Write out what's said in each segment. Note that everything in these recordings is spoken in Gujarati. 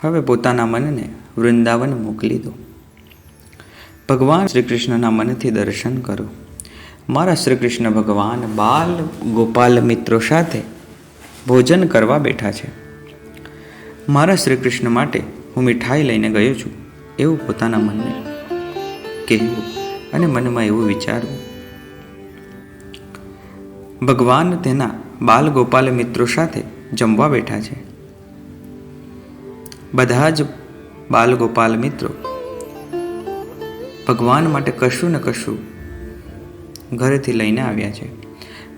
હવે પોતાના મનને વૃંદાવન મોકલી દો. ભગવાન શ્રી કૃષ્ણના મનથી દર્શન કરો. મારા શ્રી કૃષ્ણ ભગવાન બાલ ગોપાલ મિત્રો સાથે ભોજન કરવા બેઠા છે. મારા શ્રી કૃષ્ણ માટે હું મીઠાઈ લઈને ગયો છું એવું પોતાના મનને કહેવું અને મનમાં એવું વિચારવું. ભગવાન તેના બાલ ગોપાલ મિત્રો સાથે જમવા બેઠા છે. બધા જ બાલ ગોપાલ મિત્રો ભગવાન માટે કશું ને કશું ઘરેથી લઈને આવ્યા છે.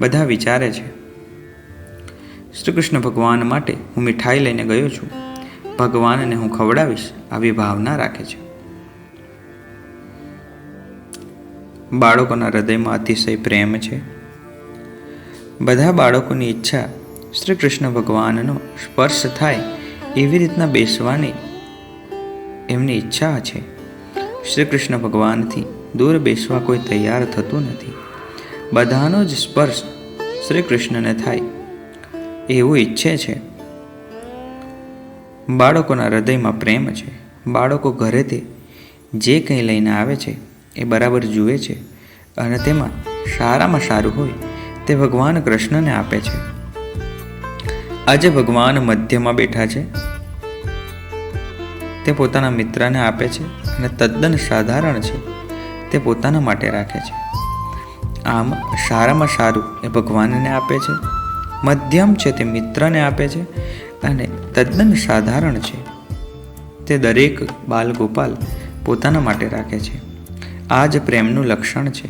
બધા વિચારે છે, શ્રી કૃષ્ણ ભગવાન માટે હું મીઠાઈ લઈને ગયો છું, ભગવાનને હું ખવડાવીશ આવી ભાવના રાખે છે. બાળકોના હૃદયમાં અતિશય પ્રેમ છે. બધા બાળકોની ઈચ્છા શ્રી કૃષ્ણ ભગવાનનો સ્પર્શ થાય એવી રીતના બેસવાની એમની ઈચ્છા છે. શ્રી કૃષ્ણ ભગવાનથી દૂર બેસવા કોઈ તૈયાર થતું નથી. બધાનો જ સ્પર્શ શ્રી કૃષ્ણને થાય એવું ઈચ્છે છે. બાળકોના હૃદયમાં પ્રેમ છે. બાળકો ઘરેથી જે કંઈ લઈને આવે છે એ બરાબર જુએ છે અને તેમાં સારામાં સારું હોય તે ભગવાન કૃષ્ણને આપે છે. આજે ભગવાન મધ્યમાં બેઠા છે. તે પોતાના મિત્રને આપે છે અને તદ્દન સાધારણ છે તે પોતાના માટે રાખે છે. આમ સારામાં સારું એ ભગવાનને આપે છે, મધ્યમ છે તે મિત્રને આપે છે અને તદ્દન સાધારણ છે તે દરેક બાલ ગોપાલ પોતાના માટે રાખે છે. આ જ પ્રેમનું લક્ષણ છે.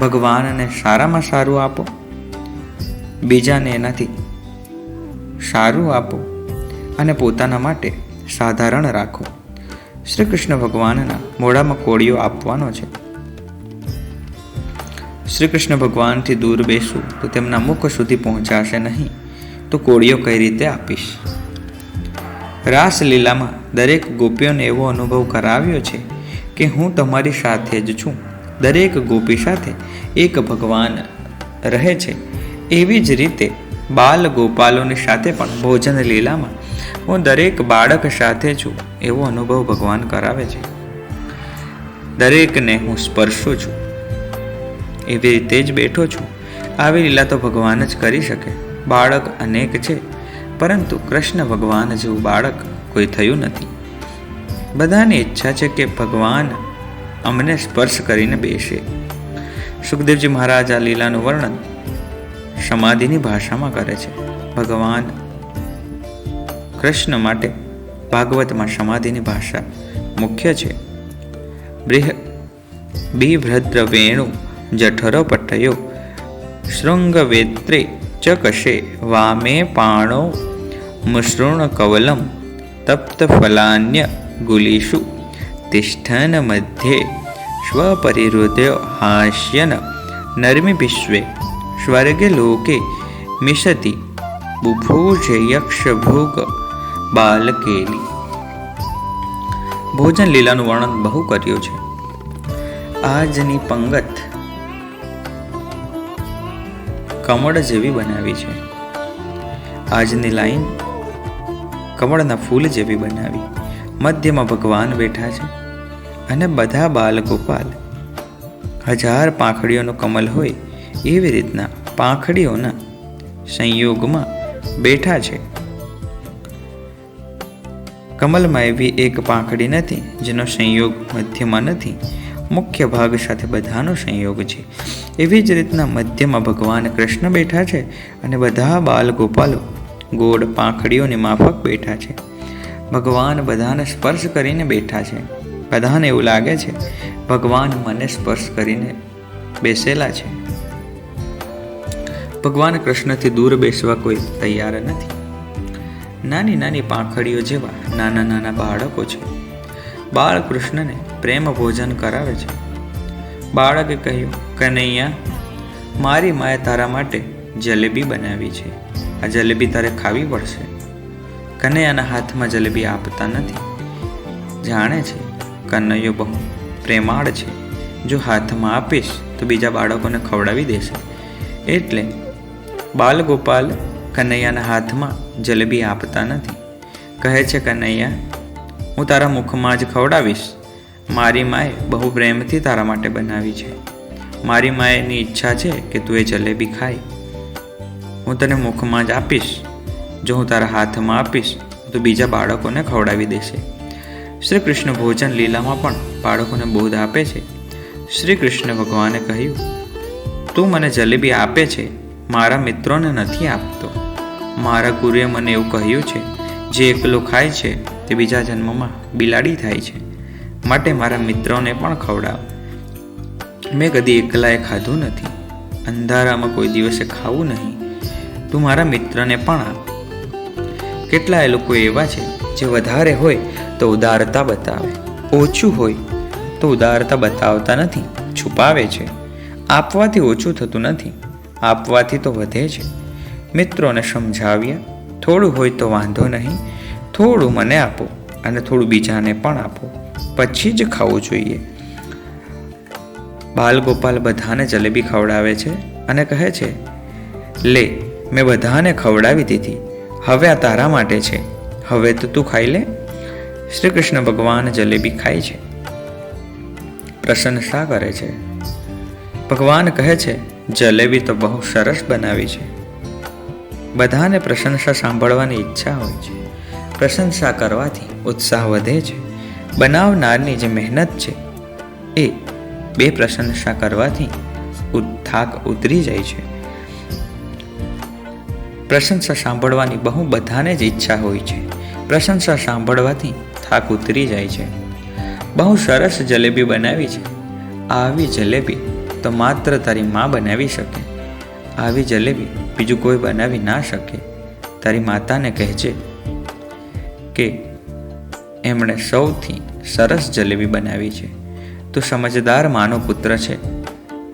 ભગવાનને સારામાં સારું આપો, બીજાને એનાથી સારું આપો અને પોતાના માટે સાધારણ રાખો. શ્રી કૃષ્ણ ભગવાનના મોઢામાં કોળિયો આપવાનો છે. શ્રી કૃષ્ણ ભગવાનથી દૂર બેસું તો તેમના મુખ સુધી પહોંચાશે નહીં તો કોળિયો કઈ રીતે આપીશ? રાસલીલામાં દરેક ગોપીઓને એવો અનુભવ કરાવ્યો છે કે હું તમારી સાથે જ છું. દરેક ગોપી સાથે એક ભગવાન રહે છે. એવી જ રીતે બાલ ગોપાલોની સાથે પણ ભોજન લીલામાં હું દરેક બાળક સાથે છું એવો અનુભવ ભગવાન કરાવે છે. દરેકને હું સ્પર્શું છું, એવી રીતે જ બેઠો છું. આવી લીલા તો ભગવાન જ કરી શકે. બાળક અનેક છે પરંતુ કૃષ્ણ ભગવાન જેવું બાળક કોઈ થયું નથી. બધાની ઈચ્છા છે કે ભગવાન અમને સ્પર્શ કરીને બેસે. સુખદેવજી મહારાજ આ લીલાનું વર્ણન સમાધિની ભાષામાં કરે છે. ભગવાન કૃષ્ણ માટે ભાગવતમાં સમાધિની ભાષા મુખ્ય છે. બિભ્રદ્ર વેણુ જઠરો પટયો શૃંગવેત્રે ચકશે વામે પાણો મુસૃણ કવલમ તપ્ત ફલાન્ય ગુલીષુ તિષ્ઠન મધ્યે સ્વપરિહૃદય હાસ્યન નર્મિ વિશ્વે સ્વર્ગે લોકે મિશતિ બુભૂષ યક્ષભોગ બાલકેલી. ભોજન લીલાનું વર્ણન બહુ કર્યું છે. આજની પંગત કમળ જેવી બનાવી છે. આજની લાઈન કમળના ફૂલ જેવી બનાવી. મધ્યમાં ભગવાન બેઠા છે અને બધા બાલ ગોપાલ 1000 પાંખડીઓનું કમલ હોય એવી રીતના પાંખડીઓના સંયોગમાં બેઠા છે. કમલમાં એવી એક પાંખડી નથી જેનો સંયોગ મધ્યમાં નથી. મુખ્ય ભાગ સાથે બધાનો સંયોગ છે. એવી જ રીતના મધ્યમાં ભગવાન કૃષ્ણ બેઠા છે અને બધા બાલ ગોપાલો ગોળ પાંખડીઓની માફક બેઠા છે. ભગવાન બધાને સ્પર્શ કરીને બેઠા છે. બધાને એવું લાગે છે ભગવાન મને સ્પર્શ કરીને બેસેલા છે. ભગવાન કૃષ્ણથી દૂર બેસવા કોઈ તૈયાર નથી. નાની નાની પાંખડીઓ જેવા નાના નાના બાળકો છે. બાળકૃષ્ણને પ્રેમ ભોજન કરાવે છે. બાળકે કહ્યું, કનૈયા, મારી માએ તારા માટે જલેબી બનાવી છે. આ જલેબી તારે ખાવી પડશે. કનૈયાના હાથમાં જલેબી આપતા નથી. જાણે છે કનૈયો બહુ પ્રેમાળ છે. જો હાથમાં આપીશ તો બીજા બાળકોને ખવડાવી દેશે. એટલે બાલ ગોપાલ કનૈયાના હાથમાં જલેબી આપતા નથી. કહે છે, કનૈયા, હું તારા મુખમાં જ ખવડાવીશ. મારી માએ બહુ પ્રેમથી તારા માટે બનાવી છે. મારી માએની ઈચ્છા છે કે તું એ જલેબી ખાય. હું તને મુખમાં જ આપીશ. જો હું તારા હાથમાં આપીશ તો બીજા બાળકોને ખવડાવી દેશે. શ્રી કૃષ્ણ ભોજન લીલામાં પણ બાળકોને બોધ આપે છે. શ્રી કૃષ્ણ ભગવાને કહ્યું, તું મને જલેબી આપે છે, મારા મિત્રોને નથી આપતો. મારા ગુરુએ મને એવું કહ્યું છે, જે એકલો ખાય છે તે બીજા જન્મમાં બિલાડી થાય છે. માટે મારા મિત્રોને પણ ખવડાવ. મેં કદી એકલાએ ખાધું નથી. અંધારામાં કોઈ દિવસે ખાવું નહીં. તું મારા મિત્રને પણ આપ. કેટલાય લોકો એવા છે જે વધારે હોય તો ઉદારતા બતાવે, ઓછું હોય તો ઉદારતા બતાવતા નથી, છુપાવે છે. આપવાથી ઓછું થતું નથી, આપવાથી તો વધે છે. મિત્રોને સમજાવ્યા, થોડું હોય તો વાંધો નહીં, થોડું મને આપો અને થોડું બીજાને પણ આપો, પછી જ ખાવું જોઈએ. બાલગોપાલ બધાને જલેબી ખવડાવે છે અને કહે છે, લે, મેં બધાને ખવડાવી દીધી. હવે આ તારા માટે છે. હવે તો તું ખાઈ લે. શ્રી કૃષ્ણ ભગવાન જલેબી ખાય છે, પ્રશંસા કરે છે. ભગવાન કહે છે, જલેબી તો બહુ સરસ બનાવી છે. બધાને પ્રશંસા સાંભળવાની ઈચ્છા હોય છે. પ્રશંસા કરવાથી ઉત્સાહ વધે છે. બનાવનારની જે મહેનત છે એ બે પ્રશંસા કરવાથી થાક ઉતરી જાય છે. પ્રશંસા સાંભળવાની બહુ બધાને જ ઈચ્છા હોય છે. પ્રશંસા સાંભળવાથી થાક ઉતરી જાય છે. બહુ સરસ જલેબી બનાવી છે. આવી જલેબી તો માત્ર તારી માં બનાવી શકે. આવી જલેબી બીજું કોઈ બનાવી ના શકે. તારી માતાને કહેજે કે એમણે સૌથી સરસ જલેબી બનાવી છે. તું સમજદાર માનો પુત્ર છે.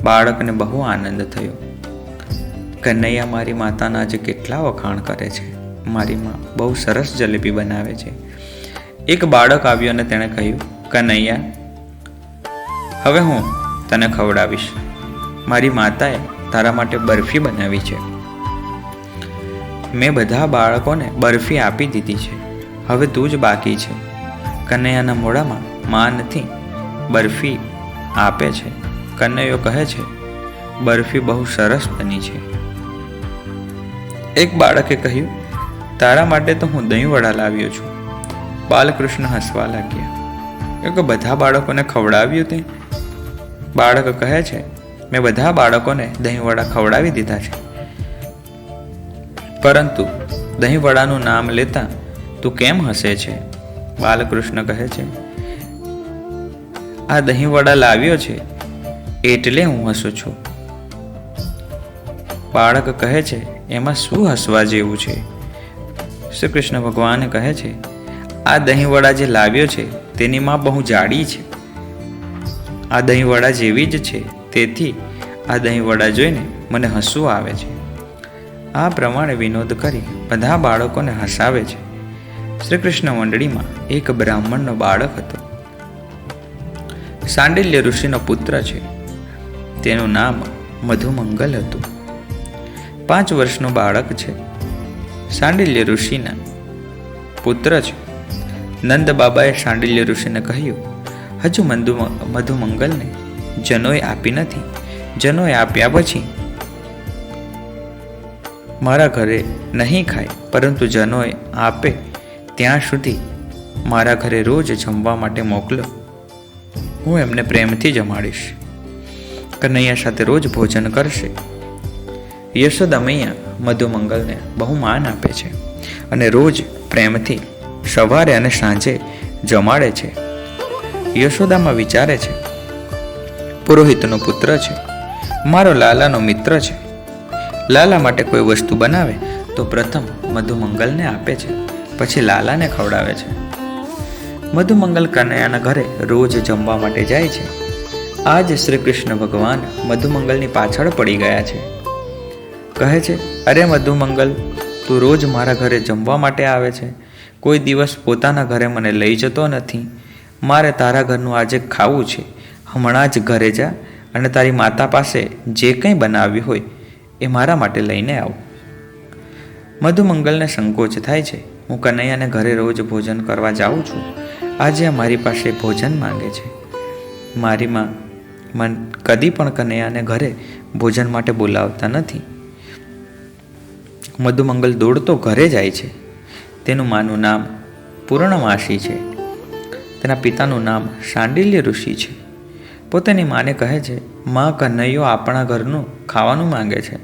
બાળકને બહુ આનંદ થયો. કનૈયા મારી માતાના આજે કેટલા વખાણ કરે છે. મારી માં બહુ સરસ જલેબી બનાવે છે. એક બાળક આવ્યો અને તેણે કહ્યું, કનૈયા, હવે હું તને ખવડાવીશ. મારી માતાએ તારા માટે બરફી બનાવી છે. મેં બધા બાળકોને બરફી આપી દીધી છે. હવે તું જ બાકી છે. કનૈયાના મોઢામાં માં નથી, બરફી આપે છે. કનૈયો કહે છે, બરફી બહુ સરસ બની છે. એક બાળકે કહ્યું, તારા માટે તો હું દહીં વડા લાવ્યો છું. બાલકૃષ્ણ હસવા લાગ્યા. કે બધા બાળકોને ખવડાવ્યું તે? બાળક કહે છે, મેં બધા બાળકોને દહીં વડા ખવડાવી દીધા છે. પરંતુ દહીં વડાનું નામ લેતા તું કેમ હસે છે? બાલકૃષ્ણ કહે છે, આ દહીં વડા લાવ્યો છે એટલે હું હસું છું. બાળક કહે છે, એમાં શું હસવા જેવું છે? શ્રી કૃષ્ણ ભગવાન કહે છે, આ દહીં વડા જે લાવ્યો છે તેની માં બહુ જાડી છે. આ દહીં વડા જેવી જ છે, તેથી આ દહીં વડા જોઈને મને હસવું આવે છે. આ પ્રમાણે વિનોદ કરી બધા બાળકોને હસાવે છે. શ્રી કૃષ્ણ મંડળીમાં એક બ્રાહ્મણનો બાળક હતો. સાંડિલ્ય ઋષિનો પુત્ર છે. તેનું નામ મધુમંગલ હતું. 5 વર્ષનું બાળક છે. સાંડિલ્ય ઋષિના પુત્ર છે. નંદ બાબાએ સાંડિલ્ય ઋષિને કહ્યું, હજુ મધુમંગલને જનોય આપી નથી. જનોય આપ્યા પછી મારા ઘરે નહીં ખાય, પરંતુ જનોય આપે ત્યાં સુધી મારા ઘરે રોજ જમવા માટે મોકલો. હું એમને પ્રેમથી જમાડીશ. કનૈયા સાથે રોજ ભોજન કરશે. યશોદા મૈયા મધુમંગલને બહુ માન આપે છે અને રોજ પ્રેમથી સવારે અને સાંજે જમાડે છે. યશોદામાં વિચારે છે, પુરોહિતનો પુત્ર છે, મારો લાલાનો મિત્ર છે. લાલા માટે કોઈ વસ્તુ બનાવે તો પ્રથમ મધુમંગલને આપે છે, પછી લાલાને ખવડાવે છે. મધુમંગલ કનૈયાના ઘરે રોજ જમવા માટે જાય છે. આજ શ્રી કૃષ્ણ ભગવાન મધુમંગલની પાછળ પડી ગયા છે. કહે છે, અરે મધુમંગલ, તું રોજ મારા ઘરે જમવા માટે આવે છે, કોઈ દિવસ પોતાના ઘરે મને લઈ જતો નથી. મારે તારા ઘરનું આજે ખાવું છે. હમણાં જ ઘરે જા અને તારી માતા પાસે જે કંઈ બનાવ્યું હોય એ મારા માટે લઈને આવ. મધુમંગલને સંકોચ થાય છે, હું કનૈયાને ઘરે રોજ ભોજન કરવા જાઉં છું. આજે મારી પાસે ભોજન માંગે છે. મારી માં કદી પણ કનૈયાને ઘરે ભોજન માટે બોલાવતા નથી. મધુમંગલ દોડતો ઘરે જાય છે. તેનું માનું નામ પૂર્ણમાસી છે. તેના પિતાનું નામ શાંડિલ્ય ઋષિ છે. પોતાની માને કહે છે, માં, કનૈયો આપણા ઘરનું ખાવાનું માંગે છે.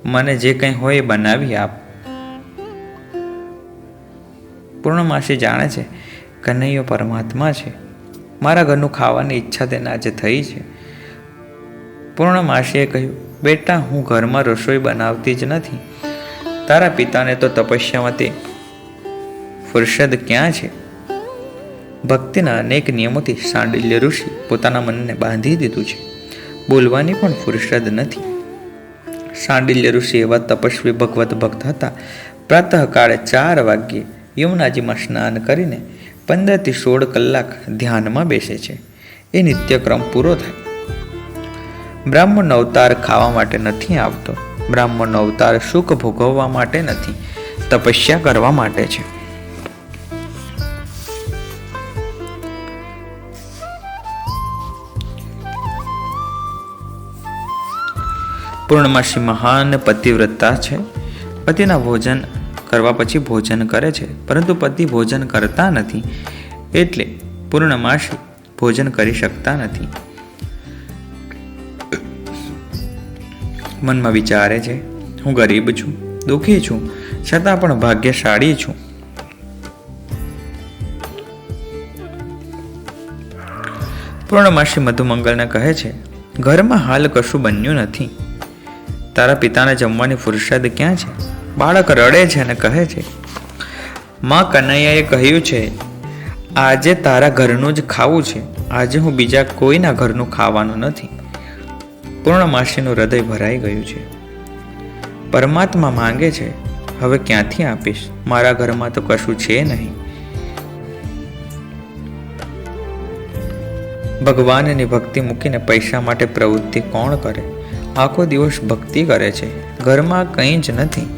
મને જે કંઈ હોય એ બનાવી આપ. પૂર્ણમાસી જાણે છે કનૈયો પરમાત્મા છે. મારા ઘરનું ખાવાની ઈચ્છા તેને આજે થઈ છે. પૂર્ણમાસીએ કહ્યું, બેટા, હું ઘરમાં રસોઈ બનાવતી જ નથી. તારા પિતાને તો તપસ્યામાંથી ફુરસદ ક્યાં છે? ભક્તિના અનેક નિયમોથી શાંડિલ્ય ઋષિ પોતાના મનને બાંધી દીધું છે. બોલવાની પણ ફુરસદ નથી. શાંડિલ્ય ઋષિ એવા તપસ્વી ભગવત ભક્ત હતા. પ્રાતઃકાળે 4 વાગ્યે યમુનાજીમાં સ્નાન કરીને 15 થી 16 કલાક ધ્યાનમાં બેસે છે. એ નિત્યક્રમ પૂરો થાય. બ્રાહ્મણનો અવતાર ખાવા માટે નથી આવતો. બ્રાહ્મણનો અવતાર સુખ ભોગવવા માટે નથી, તપસ્યા કરવા માટે છે. પૂર્ણમાસી મહાન પતિવ્રતા છે. પતિના ભોજન કરવા પછી ભોજન કરે છે, પરંતુ પતિ ભોજન કરતા નથી, એટલે પૂર્ણમાસી ભોજન કરી શકતા નથી. મનમાં વિચારે છે, હું ગરીબ છું, દુઃખી છું, છતાં પણ ભાગ્યશાળી છું. પૂર્ણમાસી મધુમંગલને કહે છે, ઘરમાં હાલ કશું બન્યું નથી. તારા પિતાને જમવાની ફુરસદ ક્યાં છે? બાળક રડે છે અને કહે છે, માં, કનૈયાએ કહ્યું છે આજે તારા ઘરનું જ ખાવું છે. આજે હું બીજા કોઈના ઘરનું ખાવાનું નથી. પૂર્ણમાસીનું હૃદય ભરાઈ ગયું છે. પરમાત્મા માંગે છે, હવે ક્યાંથી આપીશ? મારા ઘરમાં તો કશું છે નહીં. ભગવાનની ભક્તિ મૂકીને પૈસા માટે પ્રવૃત્તિ કોણ કરે? આખો દિવસ ભક્તિ કરે છે, ઘરમાં કંઈ જ નથી.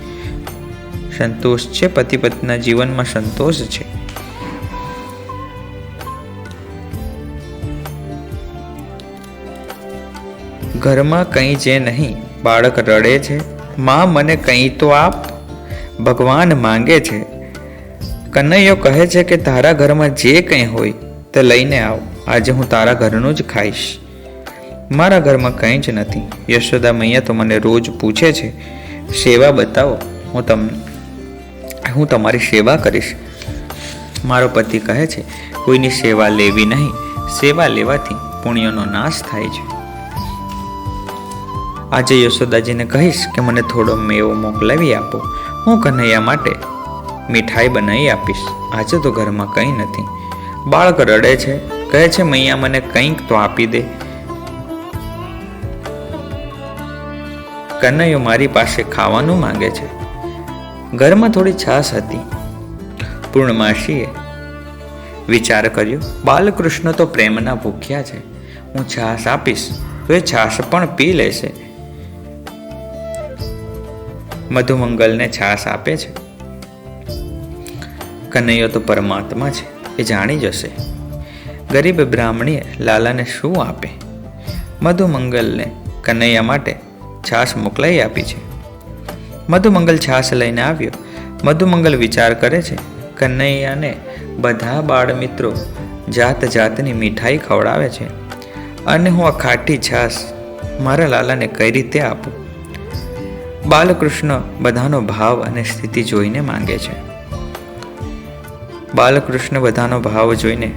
સંતોષ છે, પતિ પત્નીના જીવનમાં સંતોષ છે. ઘરમાં કંઈ જે નહીં. બાળક રડે છે, માં, મને કંઈ તો આપ. ભગવાન માંગે છે. કનૈયો કહે છે કે તારા ઘરમાં જે કંઈ હોય તે લઈને આવ. આજે હું તારા ઘરનું જ ખાઈશ. મારા ઘરમાં કંઈ જ નથી. યશોદા મૈયા તો મને રોજ પૂછે છે, સેવા બતાવો, હું તમારી સેવા કરીશ. મારો પતિ કહે છે, કોઈની સેવા લેવી નહીં. સેવા લેવાથી પુણ્યનો નાશ થાય છે. આજે યશોદાજીને કહીશ કે મને થોડો મેવો મોકલાવી આપો. હું કનૈયા માટે મીઠાઈ બનાવી આપીશ. આજે તો ઘરમાં કંઈ નથી. બાળક રડે છે, કહે છે, મૈયા, મને કંઈક તો આપી દે. કનૈયો મારી પાસે ખાવાનું માંગે છે. ઘરમાં થોડી છાશ હતી. પૂર્ણમાસીએ વિચાર કર્યો, બાલકૃષ્ણ તો પ્રેમના ભૂખ્યા છે. હું છાશ આપીશ તો એ છાશ પણ પી લેશે. મધુમંગલને છાશ આપે છે. કનૈયો તો પરમાત્મા છે, એ જાણી જશે. ગરીબ બ્રાહ્મણીએ લાલાને શું આપે? મધુમંગલને કનૈયા માટે છાશ મોકલાઈ આપી છે. મધુમંગલ છાશ લઈને આવ્યો. મધુમંગલ વિચાર કરે છે, કનૈયાને બધા બાળ મિત્રો જાત જાતની મીઠાઈ ખવડાવે છે અને હું આ ખાટી છાશ મારા લાલાને કઈ રીતે આપું? બાલકૃષ્ણ બધાનો ભાવ અને સ્થિતિ જોઈને માંગે છે. બાલકૃષ્ણ બધાનો ભાવ જોઈને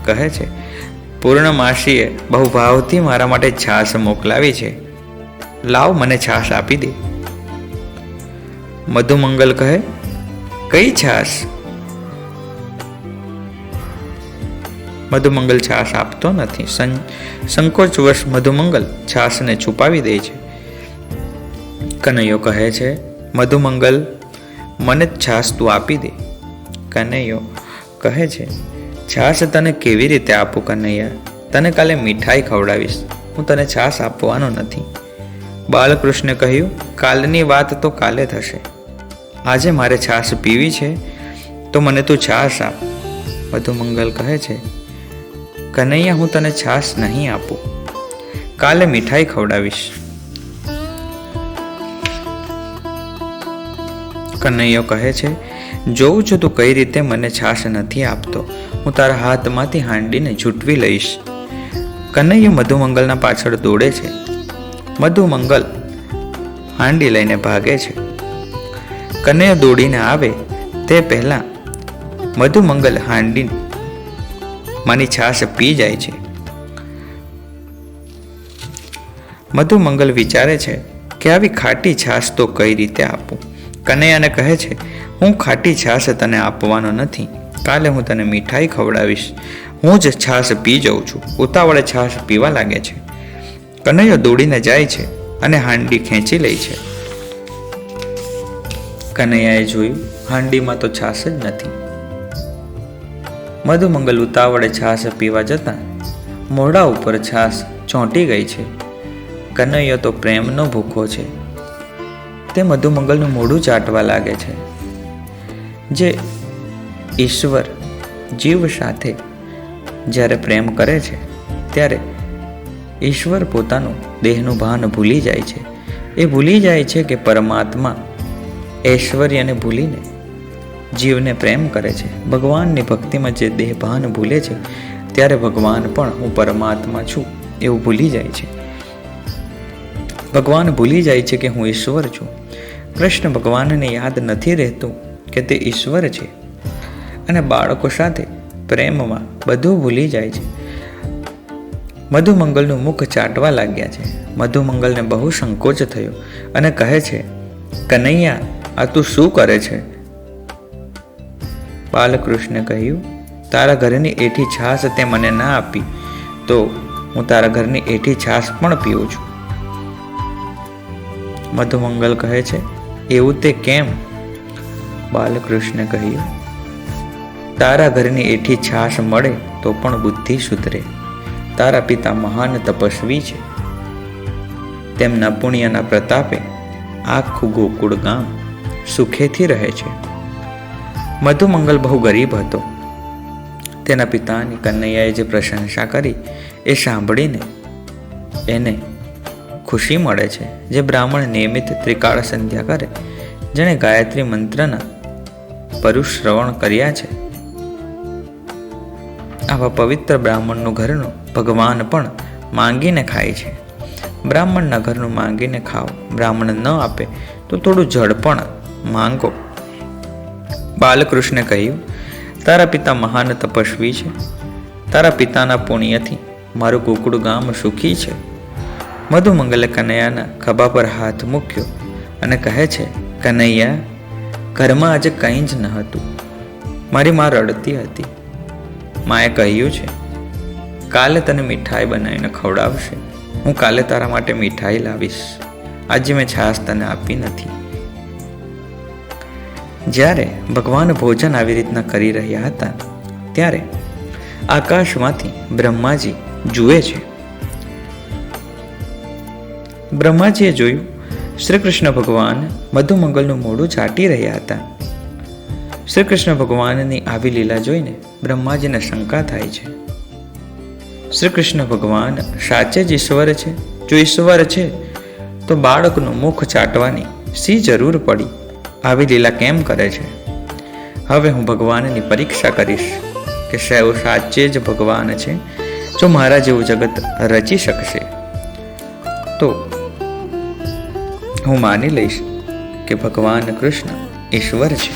કહે છે, પૂર્ણમાસીએ બહુ ભાવથી મારા માટે છાશ મોકલાવી છે. લાવ, મને છાશ આપી દે. મધુમંગલ કહે, કઈ છાશ? મધુમંગલ છાશ આપતો નથી. સંકોચવશ મધુમંગલ છાશને છુપાવી દે છે. કનૈયો કહે છે, મધુમંગલ, મને છાશ તું આપી દે. કનૈયો કહે છે, છાશ તને કેવી રીતે આપું કનૈયા? તને કાલે મીઠાઈ ખવડાવીશ, હું તને છાશ આપવાનો નથી. બાલકૃષ્ણે કહ્યું, કાલની વાત તો કાલે થશે. આજે મારે છાશ પીવી છે તો મને તું છાશ આપ. મધુમંગલ કહે છે, કનૈયા, હું તને છાશ નહીં આપું, કાલે મીઠાઈ ખવડાવીશ. કનૈયો કહે છે, જોઉં છું તું કઈ રીતે મને છાશ નથી આપતો. હું તારા હાથમાંથી હાંડીને છૂટવી લઈશ. કનૈયો મધુમંગલના પાછળ દોડે છે. મધુમંગલ હાંડી લઈને ભાગે છે. કનૈયો દોડીને આવે તે પહેલા મધુમંગલ હાંડી માની છાશ પી જાય છે. મધુમંગલ વિચારે છે કે આવી ખાટી છાશ તો કઈ રીતે આપું. કનૈયાને કહે છે, હું ખાટી છાશ તને આપવાનો નથી, કાલે હું તને મીઠાઈ ખવડાવીશ. હું જ છાશ પી જાઉં છું. ઉતાવળે છાશ પીવા લાગે છે. કનૈયો દોડીને જાય છે અને હાંડી ખેંચી લે છે. કનૈયાએ જોયું, હાંડીમાં તો છાશ જ નથી. મધુમંગલ ઉતાવળે છાશ પીવા જતા મોઢા ઉપર છાશ ચોંટી ગઈ છે. કનૈયો તો પ્રેમનો ભૂખો છે. તે મધુમંગલનું મોઢું ચાટવા લાગે છે. જે ઈશ્વર જીવ સાથે જ્યારે પ્રેમ કરે છે ત્યારે ઈશ્વર પોતાનું દેહનું ભાન ભૂલી જાય છે. એ ભૂલી જાય છે કે પરમાત્મા ઐશ્વર્યને ભૂલીને જીવને પ્રેમ કરે છે. ભગવાનની ભક્તિમાં જે દેહ ભાન ભૂલે છે ત્યારે ભગવાન પણ હું પરમાત્મા છું એવું ભૂલી જાય છે. ભગવાન ભૂલી જાય છે કે હું ઈશ્વર છું. કૃષ્ણ ભગવાનને યાદ નથી રહેતું કે તે ઈશ્વર છે અને બાળકો સાથે પ્રેમમાં બધું ભૂલી જાય છે. મધુમંગલનું મુખ ચાટવા લાગ્યા છે. મધુમંગલને બહુ સંકોચ થયો અને કહે છે, કનૈયા, આ તું શું કરે છે? બાલકૃષ્ણે કહ્યું, તારા ઘરની એઠી છાશ તે મને ના આપી તો હું તારા ઘરની એઠી છાશ પણ પીઉં છું. મધુમંગલ કહે છે, એવું તે કેમ? બાલકૃષ્ણે કહ્યું, તારા ઘરની એઠી છાશ મળે તો પણ બુદ્ધિ સુધરે. તારા પિતા મહાન તપસ્વી છે. તેમના પુણ્યના પ્રતાપે આખું ગોકુળ ગામ સુખેથી રહે છે. મધુમંગલ બહુ ગરીબ હતો. તેના પિતાની કનૈયાએ જે પ્રશંસા કરી એ સાંભળીને એને ખુશી મળે છે. જે બ્રાહ્મણ નિયમિત ત્રિકાળ સંધ્યા કરે, જેણે ગાયત્રી મંત્રના પરુશ્રવણ કર્યા છે, આવા પવિત્ર બ્રાહ્મણનું ઘરનું ભગવાન પણ માંગીને ખાય છે. બ્રાહ્મણના ઘરનું માંગીને ખાઓ. બ્રાહ્મણ ન આપે તો થોડું જળ પણ માંગો. બાલકૃષ્ણે કહ્યું, તારા પિતા મહાન તપસ્વી છે. તારા પિતાના પુણ્યથી મારું ગોકુળ ગામ સુખી છે. મધુમંગલે કનૈયાના ખભા પર હાથ મૂક્યો અને કહે છે, કનૈયા, ઘરમાં આજે કંઈ જ ન હતું. મારી મા રડતી હતી. માએ કહ્યું છે, કાલે તને મીઠાઈ બનાવીને ખવડાવશે. હું કાલે તારા માટે મીઠાઈ લાવીશ. આજે મેં છાશ તને આપી નથી. જ્યારે ભગવાન ભોજન આવી રીતના કરી રહ્યા હતા ત્યારે આકાશમાંથી બ્રહ્માજી જુએ છે. બ્રહ્માજીએ જોયું, શ્રી કૃષ્ણ ભગવાન મધુમંગલનું મોઢું ચાટી રહ્યા હતા. શ્રી કૃષ્ણ ભગવાનની આવી લીલા જોઈને બ્રહ્માજીને શંકા થાય છે. શ્રી કૃષ્ણ ભગવાન સાચે જ ઈશ્વર છે? જો ઈશ્વર છે તો બાળકનું મુખ ચાટવાની શી જરૂર પડી? આવી લીલા કેમ કરે છે? હવે હું ભગવાનની પરીક્ષા કરીશ કે તેઓ સાચે જ ભગવાન છે. જો મારા જેવું જગત રચી શકશે તો હું માની લઈશ કે ભગવાન કૃષ્ણ ઈશ્વર છે.